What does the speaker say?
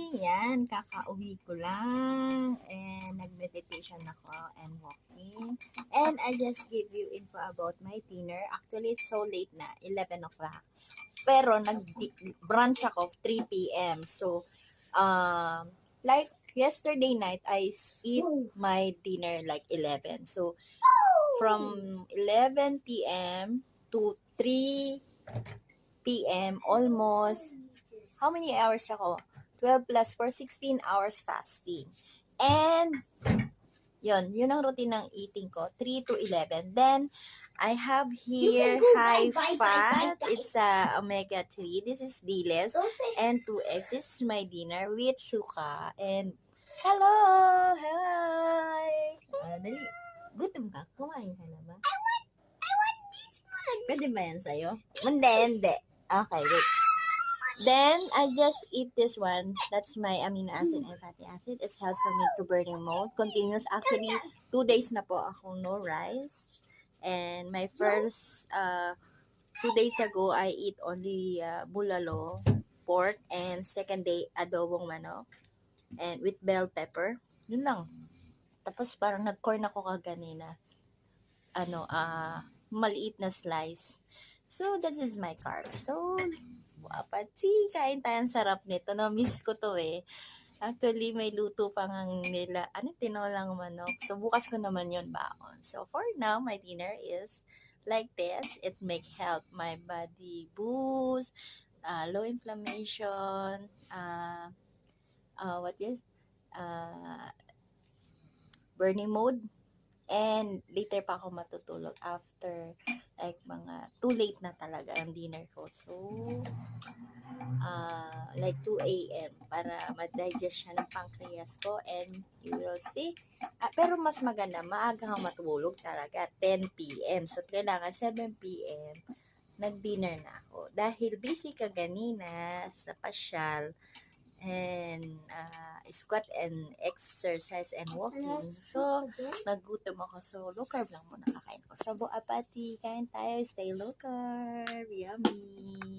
Yan, kakauwi ko lang and nag-meditation ako and walking. And I just give you info about my dinner. Actually, it's so late na, 11 o'clock. Pero nag-brunch ako 3 p.m. So, like yesterday night, I eat my dinner like 11. So, from 11 p.m. to 3 p.m. almost, how many hours ako? 12 plus 4, 16 hours fasting. And, yun ang routine ng eating ko, 3 to 11. Then, I have here high fat. It's omega-3. This is Diles. And 2 eggs. This is my dinner with suka. And, hello! Hi! Dali. Gutom ka? Kumain ka na ba? I want this one. Pwede ba yan sa'yo? Hindi. Okay, wait. Then, I just eat this one. That's my amino acid and fatty acid. It's helped for me to burning mode. Continuous. Actually, 2 days na po akong no rice. And my first 2 days ago, I eat only bulalo, pork, and second day, adobong manok. And with bell pepper. Yun lang. Tapos parang nag-corn ako kaganina. Maliit na slice. So, this is my carbs. So, wapati, kain tayo. Ang sarap nito. Na-miss ko to eh. Actually, may luto pa nga nila. Tinolang manok. So, bukas ko naman yon baon. So, for now, my dinner is like this. It make help my body boost, low inflammation, burning mode. And later pa ako matutulog after like mga too late na talaga ang dinner ko. So, like 2 a.m. para ma-digest siya ng pancreas ko and you will see. Pero mas maganda, maaga kang matulog talaga, 10 p.m. So, kailangan 7 p.m. nag-dinner na ako. Dahil busy ka ganina sa pasyal and squat and exercise and walking. So, nagutom ako. So, low carb lang muna kakain ko. So, buapati, kain tayo. Stay low carb. Yummy.